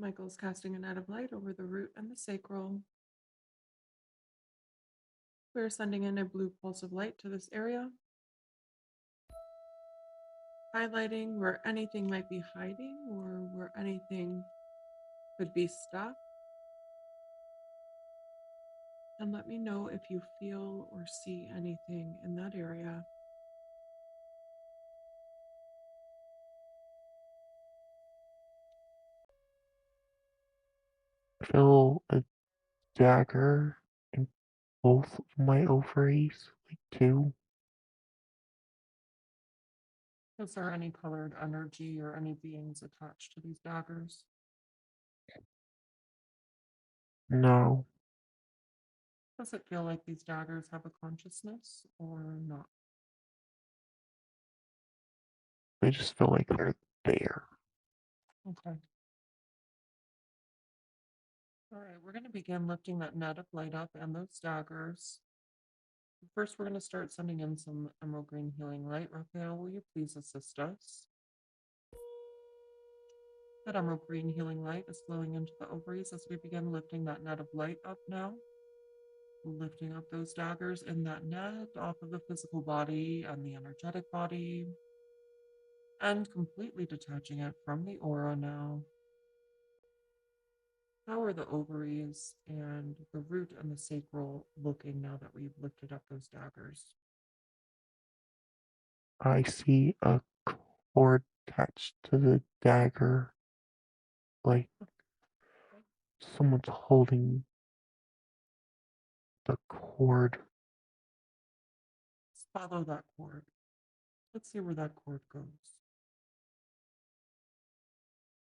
Michael's casting a net of light over the root and the sacral. We're sending in a blue pulse of light to this area, highlighting where anything might be hiding or where anything could be stuck. And let me know if you feel or see anything in that area. Feel a dagger in both of my ovaries, like two. Is there any colored energy or any beings attached to these daggers? No, Does it feel like these daggers have a consciousness or not? they just feel like they're there. Okay. All right, we're going to begin lifting that net of light up and those daggers. First, we're going to start sending in some emerald green healing light. Raphael, will you please assist us? That emerald green healing light is flowing into the ovaries as we begin lifting that net of light up now. Lifting up those daggers in that net off of the physical body and the energetic body, and completely detaching it from the aura now. How are the ovaries and the root and the sacral looking now that we've lifted up those daggers? I see a cord attached to the dagger, like someone's holding the cord. Let's follow that cord. Let's see where that cord goes.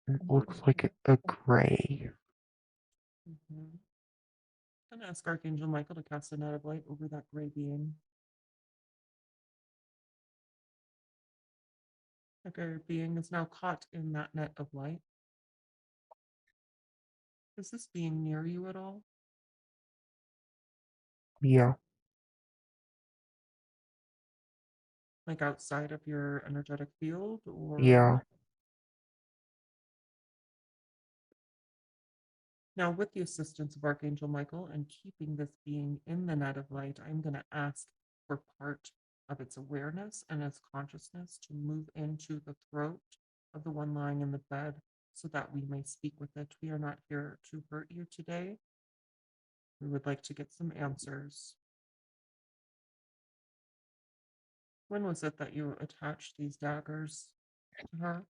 It looks like a gray. Mm-hmm. I'm going to ask Archangel Michael to cast a net of light over that gray being. The gray being is now caught in that net of light. Is this being near you at all? Yeah, Like outside of your energetic field, or yeah. now with the assistance of Archangel Michael and keeping this being in the net of light, I'm going to ask for part of its awareness and its consciousness to move into the throat of the one lying in the bed so that we may speak with it. We are not here to hurt you today. We would like to get some answers. When was it that you attached these daggers to her?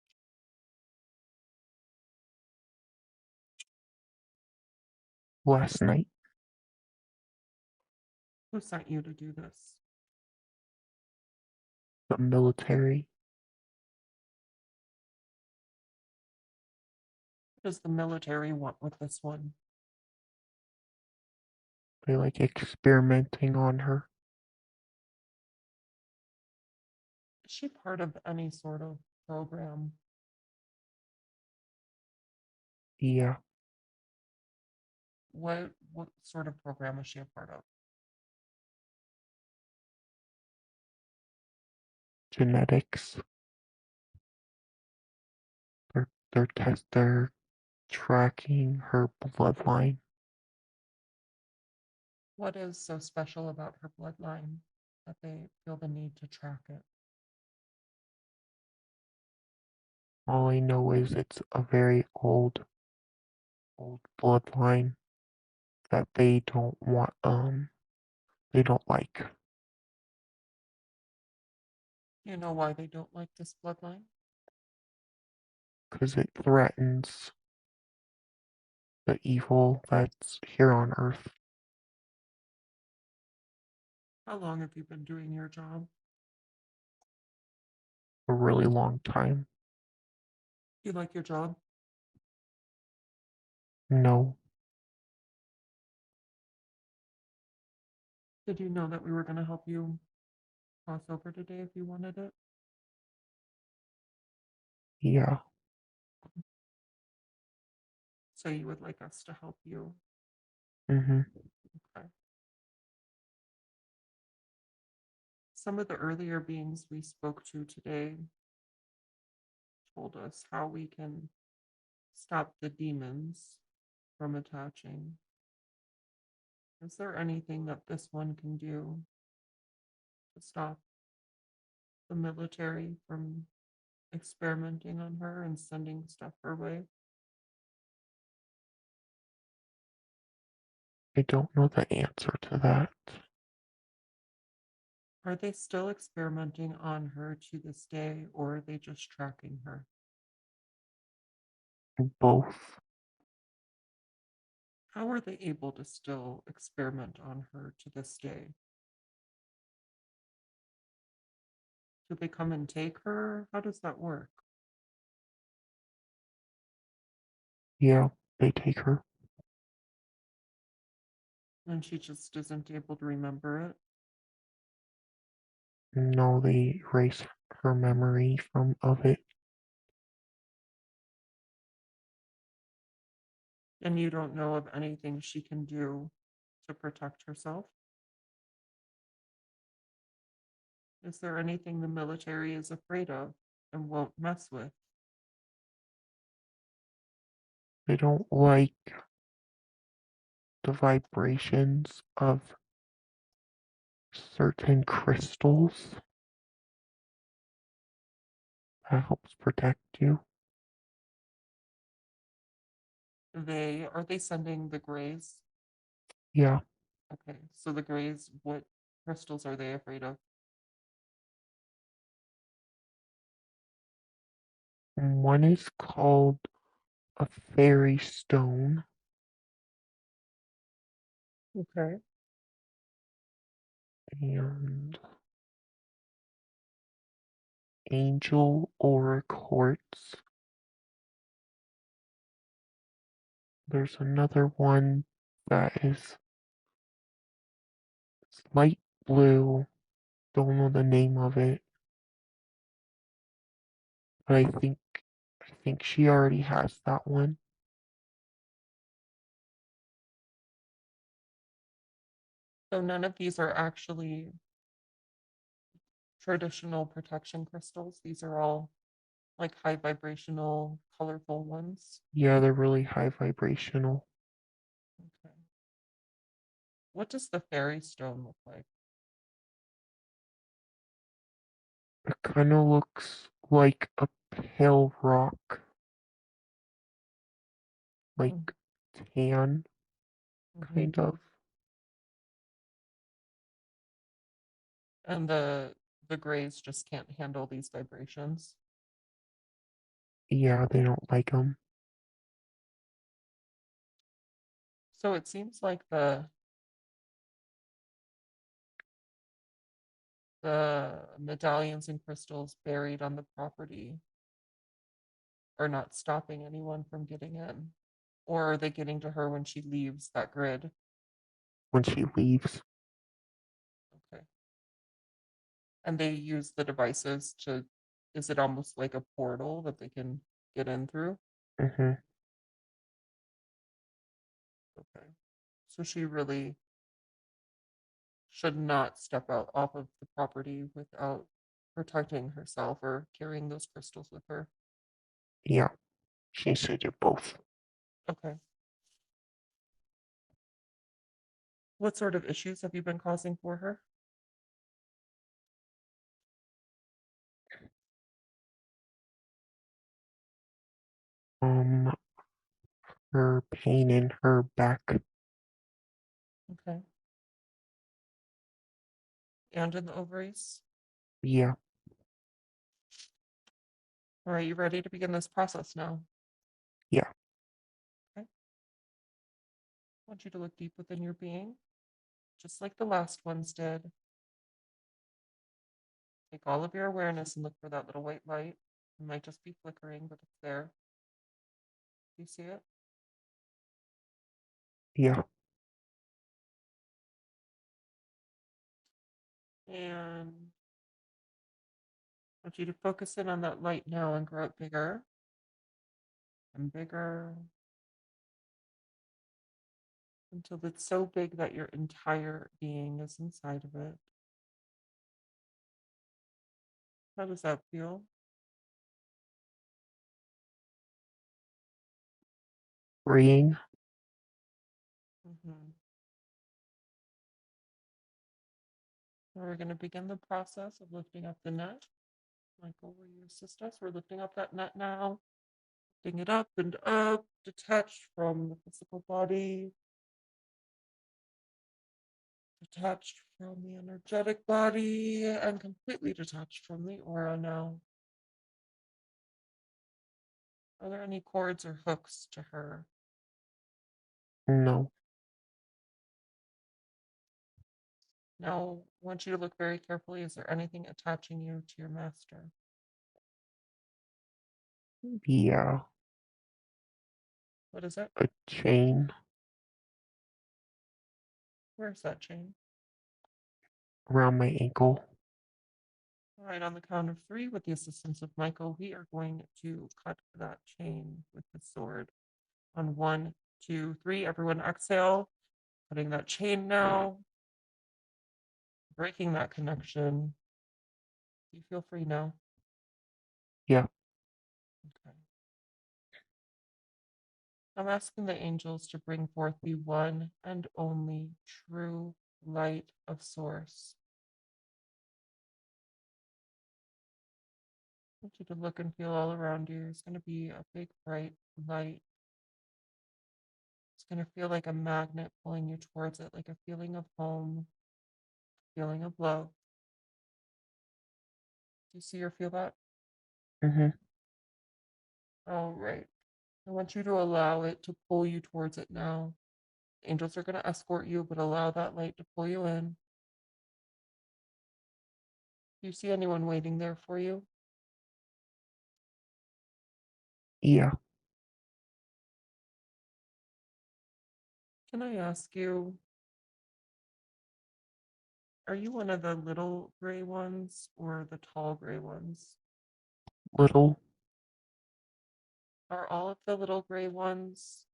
Last night, Who sent you to do this? the military, What does the military want with this one? they like experimenting on her. Is she part of any sort of program? Yeah, What sort of program is she a part of? genetics. They're tracking her bloodline. What is so special about her bloodline that they feel the need to track it? All I know is it's a very old bloodline that they don't like. You know why they don't like this bloodline? Because it threatens the evil that's here on Earth. How long have you been doing your job? A really long time. You like your job? No, Did you know that we were going to help you cross over today if you wanted it? yeah, So you would like us to help you? mm-hmm, Okay. Some of the earlier beings we spoke to today told us how we can stop the demons from attaching. Is there anything that this one can do to stop the military from experimenting on her and sending stuff her way? I don't know the answer to that. Are they still experimenting on her to this day, or are they just tracking her? Both. How are they able to still experiment on her to this day? Do they come and take her? How does that work? Yeah, they take her. And she just isn't able to remember it? No, they erase her memory from of it. And you don't know of anything she can do to protect herself? Is there anything the military is afraid of and won't mess with? They don't like the vibrations of certain crystals that helps protect you. Are they sending the Greys? Yeah, Okay, so the Greys, what crystals are they afraid of? one is called a fairy stone, Okay. and angel aura quartz. There's another one that is light blue. Don't know the name of it, but I think she already has that one. So none of these are actually traditional protection crystals. These are all like high vibrational, colorful ones. Yeah, they're really high vibrational. Okay. What does the fairy stone look like? It kind of looks like a pale rock, like tan, Mm-hmm. kind of. And the Greys just can't handle these vibrations. Yeah, they don't like them. So it seems like the medallions and crystals buried on the property are not stopping anyone from getting in. Or are they getting to her when she leaves that grid? When she leaves. Okay. And they use the devices to, is it almost like a portal that they can get in through? Hmm. Okay. So she really should not step out off of the property without protecting herself or carrying those crystals with her. Yeah, she needs to do both. Okay. What sort of issues have you been causing for her? Um, her pain in her back. Okay. And in the ovaries? Yeah, All right, you ready to begin this process now? yeah, Okay. I want you to look deep within your being, just like the last ones did. Take all of your awareness and look for that little white light. It might just be flickering, but it's there. Do you see it? yeah, And I want you to focus in on that light now and grow it bigger and bigger until it's so big that your entire being is inside of it. How does that feel? freeing. Mhm. We're going to begin the process of lifting up the net. Michael, will you assist us? We're lifting up that net now. Lifting it up and up, detached from the physical body, detached from the energetic body, and completely detached from the aura now. Are there any cords or hooks to her? No. Now, I want you to look very carefully. Is there anything attaching you to your master? Yeah. What is it? A chain Where's that chain? around my ankle. All right, on the count of three, with the assistance of Michael, we are going to cut that chain with the sword. On 1, 2, 3, everyone exhale. Cutting that chain now. Breaking that connection. You feel free now. Yeah. Okay. I'm asking the angels to bring forth the one and only true light of source. I want you to look and feel all around you. There's going to be a big bright light. It's going to feel like a magnet pulling you towards it, like a feeling of home, feeling of love. Do you see or feel that? Mm-hmm. All right. I want you to allow it to pull you towards it now. Angels are going to escort you, but allow that light to pull you in. Do you see anyone waiting there for you? Yeah. Can I ask you, are you one of the little gray ones or the tall gray ones? Little. Are all of the little gray ones,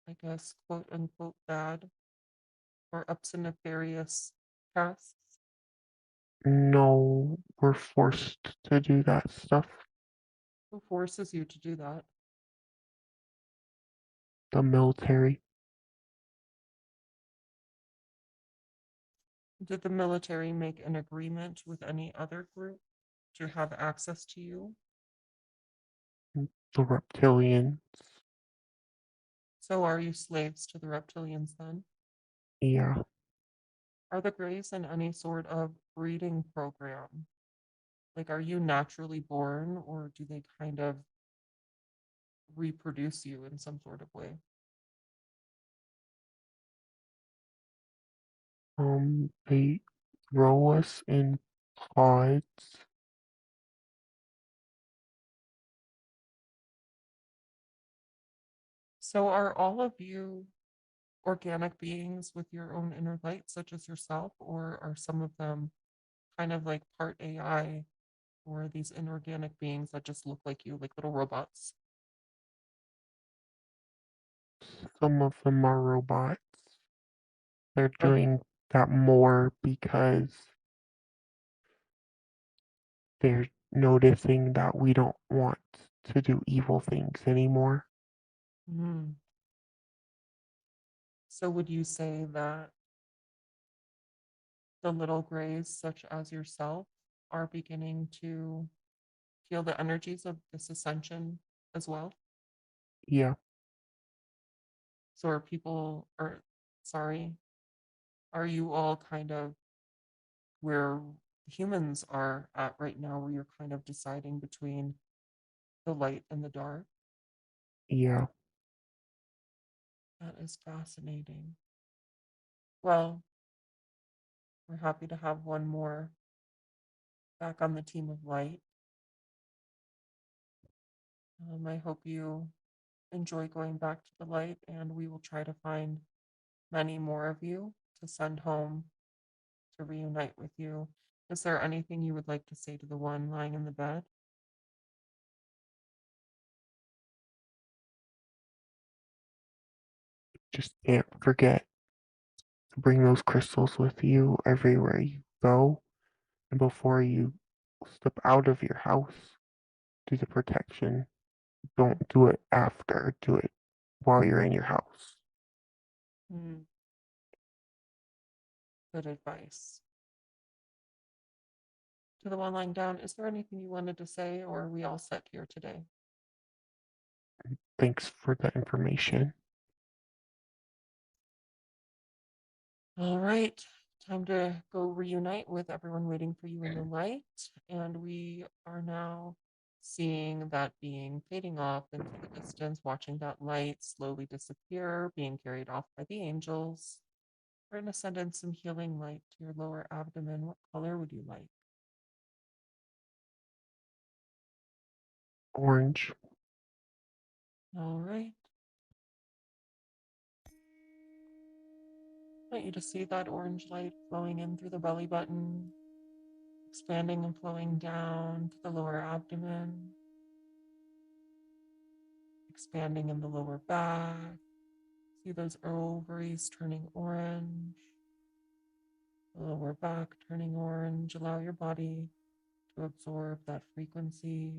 I guess, quote unquote, bad or up to nefarious pasts? No, we're forced to do that stuff. Who forces you to do that? The military. Did the military make an agreement with any other group to have access to you? The reptilians. So are you slaves to the reptilians then? Yeah. Are the Greys in any sort of breeding program? Like, are you naturally born or do they kind of reproduce you in some sort of way? They throw us in pods. So are all of you organic beings with your own inner light, such as yourself, or are some of them kind of like part AI or these inorganic beings that just look like you, like little robots? Some of them are robots. They're Are, doing that more because they're noticing that we don't want to do evil things anymore. hmm. So would you say that the little grays, such as yourself, are beginning to feel the energies of this ascension as well? Yeah. So are people, or sorry, are you all kind of where humans are at right now, where you're kind of deciding between the light and the dark? Yeah. That is fascinating. Well, we're happy to have one more back on the team of light. I hope you enjoy going back to the light, and we will try to find many more of you to send home to reunite with you. Is there anything you would like to say to the one lying in the bed? Just can't forget to bring those crystals with you everywhere you go. And before you step out of your house, do the protection. Don't do it after, do it while you're in your house. Hmm, good advice. To the one lying down, is there anything you wanted to say, or are we all set here today? Thanks for the information. All right, time to go reunite with everyone waiting for you in the light. And we are now seeing that being fading off into the distance, watching that light slowly disappear, being carried off by the angels. We're going to send in some healing light to your lower abdomen. What color would you like? Orange. All right. I want you to see that orange light flowing in through the belly button, expanding and flowing down to the lower abdomen, expanding in the lower back. See those ovaries turning orange, the lower back turning orange. Allow your body to absorb that frequency,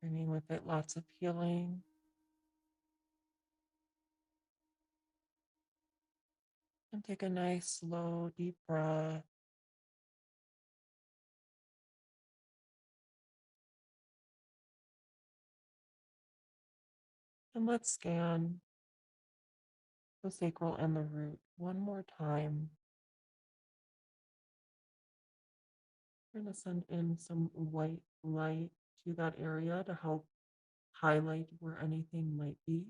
bringing with it lots of healing. And take a nice, slow, deep breath. And let's scan the sacral and the root one more time. We're going to send in some white light to that area to help highlight where anything might be.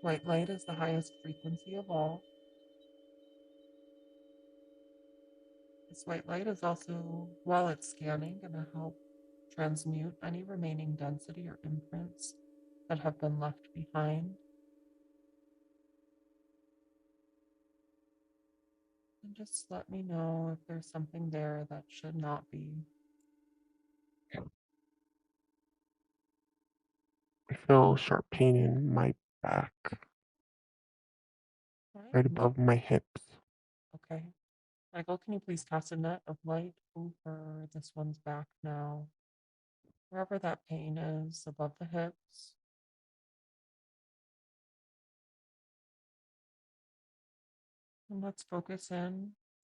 White light is the highest frequency of all. This white light is also, while it's scanning, going to help transmute any remaining density or imprints that have been left behind. And just let me know if there's something there that should not be. I feel sharp pain in my back, All right right. above my hips. Okay. Michael, can you please cast a net of light over this one's back now? Wherever that pain is, above the hips. And let's focus in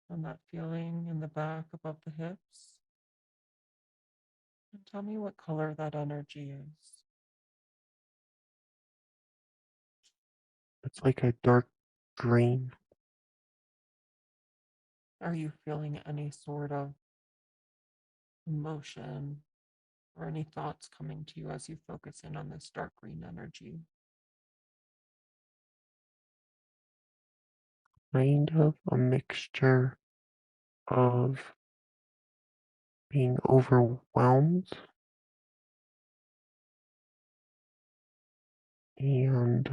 on that feeling in the back above the hips. And tell me what color that energy is. It's like a dark green. Are you feeling any sort of emotion or any thoughts coming to you as you focus in on this dark green energy? Kind of a mixture of being overwhelmed and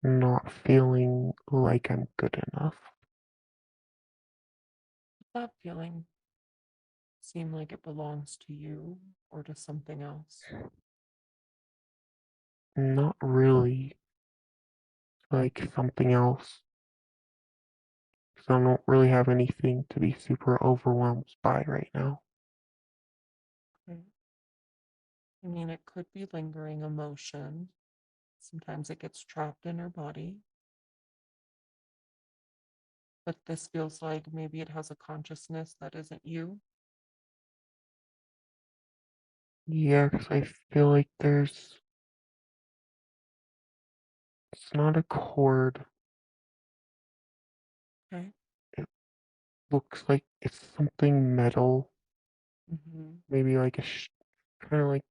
not feeling like I'm good enough. Does that feeling seem like it belongs to you or to something else? Not really like something else. Because I don't really have anything to be super overwhelmed by right now. Okay. I mean, it could be lingering emotion. Sometimes it gets trapped in our body. But this feels like maybe it has a consciousness that isn't you. Yeah, because I feel like it's not a cord. Okay. It looks like it's something metal, Hmm. maybe like kind of like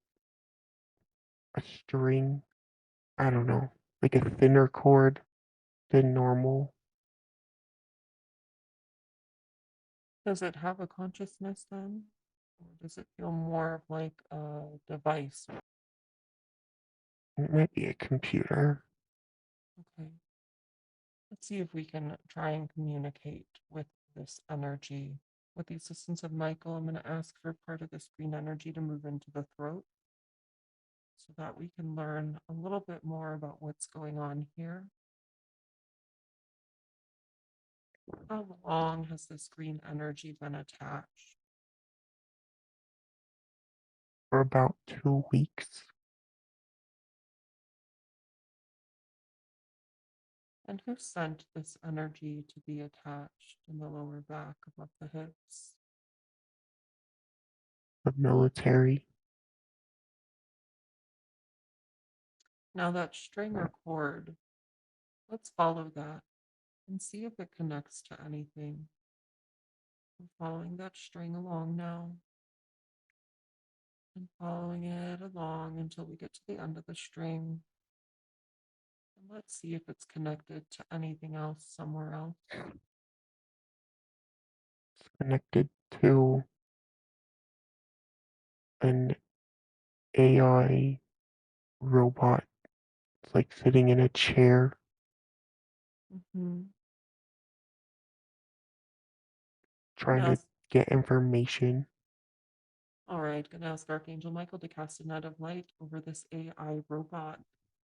a string. I don't know, like a thinner cord than normal. Does it have a consciousness then? Or does it feel more of like a device? It might be a computer. Okay. Let's see if we can try and communicate with this energy. With the assistance of Michael, I'm going to ask for part of this green energy to move into the throat so that we can learn a little bit more about what's going on here. How long has this green energy been attached? for about 2 weeks. And who sent this energy to be attached in the lower back above the hips? The military. Now, that string or cord, let's follow that and see if it connects to anything. We're following that string along now and following it along until we get to the end of the string. And let's see if it's connected to anything else somewhere else. It's connected to an AI robot. It's like sitting in a chair Mm-hmm. trying to get information. All right, gonna ask Archangel Michael to cast a net of light over this AI robot.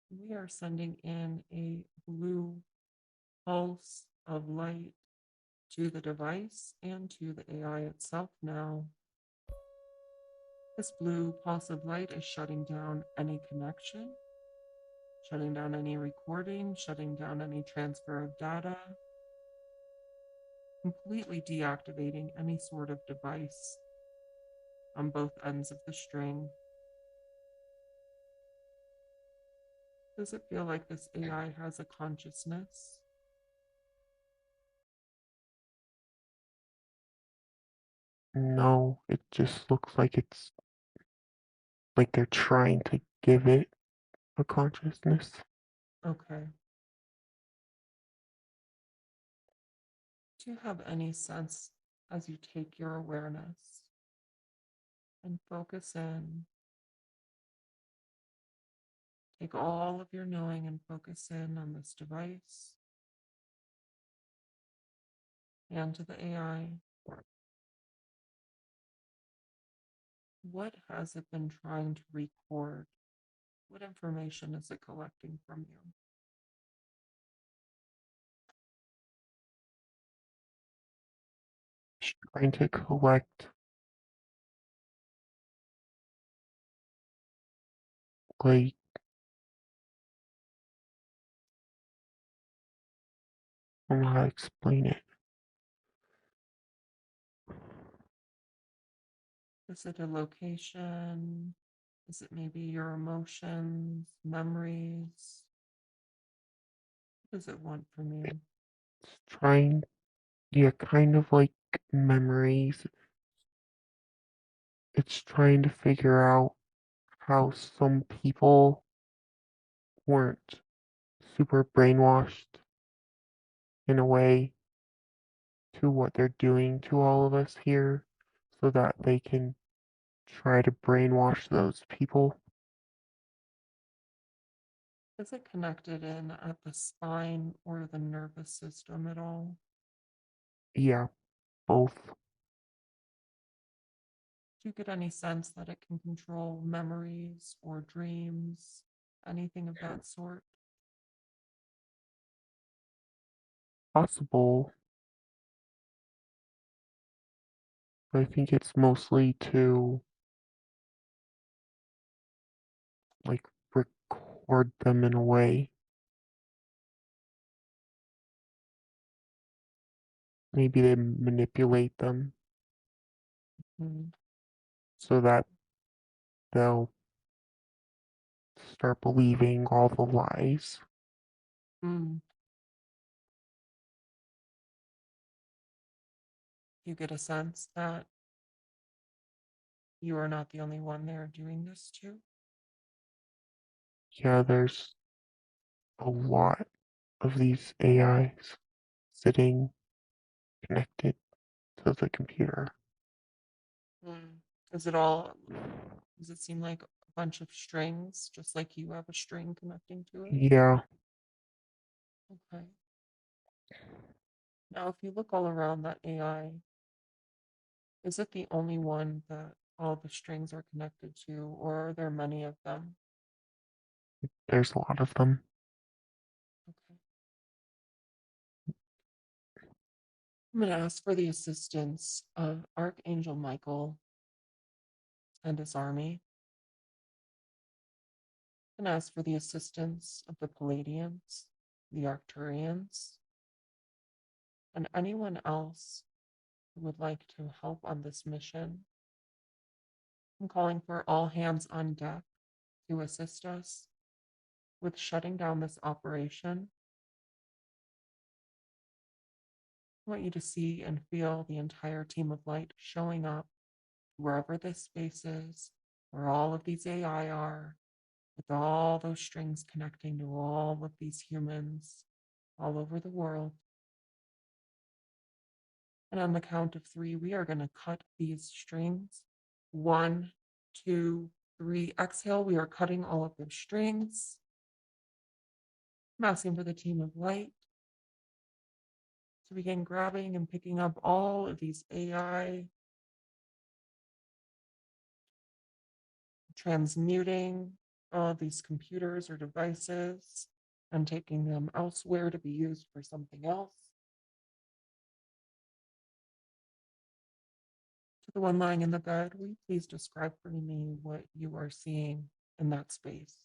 We are sending in a blue pulse of light to the device and to the AI itself now. This blue pulse of light is shutting down any connection, shutting down any recording, shutting down any transfer of data, completely deactivating any sort of device on both ends of the string. Does it feel like this AI has a consciousness? No, it just looks like it's like they're trying to give it a consciousness. Okay. Do you have any sense as you take your awareness and focus in? Take all of your knowing and focus in on this device and to the AI. What has it been trying to record? What information is it collecting from you? It's trying to collect like I don't know how to explain it. Is it a location? Is it maybe your emotions, memories? What does it want from you? It's trying, yeah, kind of like memories. It's trying to figure out how some people weren't super brainwashed in a way to what they're doing to all of us here so that they can try to brainwash those people. Is it connected in at the spine or the nervous system at all? Yeah, both. Do you get any sense that it can control memories or dreams, anything of that sort? Possible. But I think it's mostly to like record them in a way. Maybe they manipulate them Hmm. so that they'll start believing all the lies. Mm. You get a sense that you are not the only one they're doing this to? Yeah, there's a lot of these AIs sitting connected to the computer. Mm. Is it all, does it seem like a bunch of strings, just like you have a string connecting to it? Yeah, Okay. Now, if you look all around that AI, is it the only one that all the strings are connected to, or are there many of them? there's a lot of them. Okay. I'm going to ask for the assistance of Archangel Michael and his army. I'm going to ask for the assistance of the Palladians, the Arcturians, and anyone else who would like to help on this mission. I'm calling for all hands on deck to assist us with shutting down this operation. I want you to see and feel the entire team of light showing up wherever this space is, where all of these AI are, with all those strings connecting to all of these humans all over the world. And on the count of three, we are going to cut these strings. 1, 2, 3. Exhale, we are cutting all of those strings. I'm asking for the team of light to begin grabbing and picking up all of these AI, transmuting all of these computers or devices and taking them elsewhere to be used for something else. To the one lying in the bed, will you please describe for me what you are seeing in that space?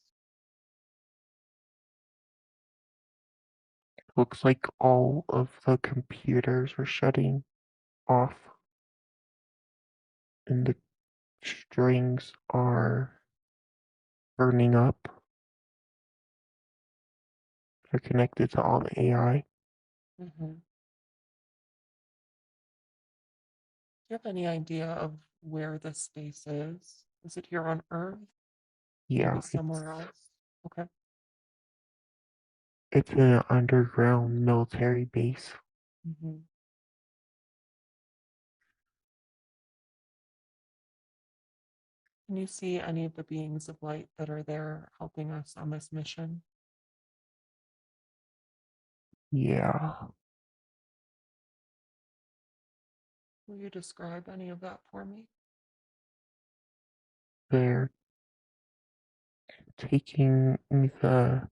Looks like all of the computers are shutting off and the strings are burning up. They're connected to all the AI. Mm-hmm. Do you have any idea of where this space is? Is it here on Earth? Maybe Yeah, somewhere else? Okay. it's an underground military base. Mm-hmm. Can you see any of the beings of light that are there helping us on this mission? Yeah, Will you describe any of that for me? they're taking the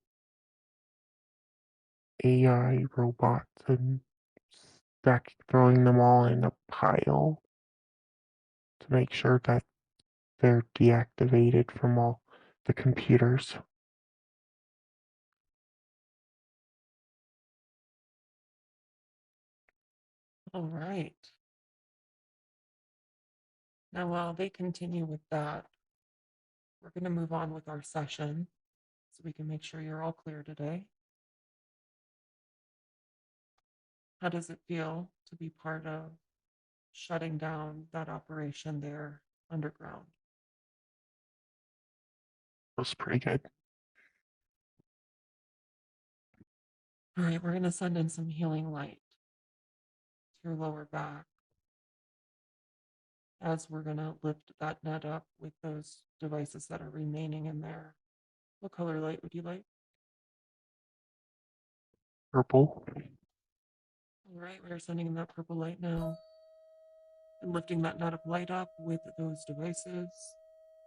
AI robots and throwing them all in a pile to make sure that they're deactivated from all the computers. All right. Now, while they continue with that, we're going to move on with our session so we can make sure you're all clear today. How does it feel to be part of shutting down that operation there underground? Feels pretty good. All right, we're going to send in some healing light to your lower back as we're going to lift that net up with those devices that are remaining in there. What color light would you like? Purple. All right, we're sending in that purple light now and lifting that net of light up with those devices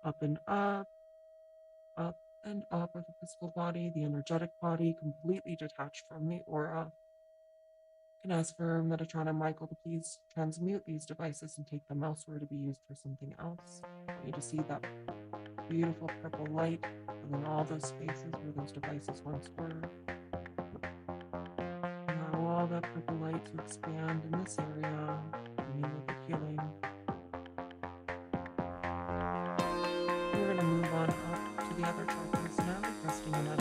up and up, up and up of the physical body, the energetic body, completely detached from the aura. Can ask for Metatron and Michael to please transmute these devices and take them elsewhere to be used for something else. I want you to see that beautiful purple light filling all those spaces where those devices once were. Allow all that purple light to expand in this area, bringing with it healing. We're going to move on up to the other chakras now, resting in that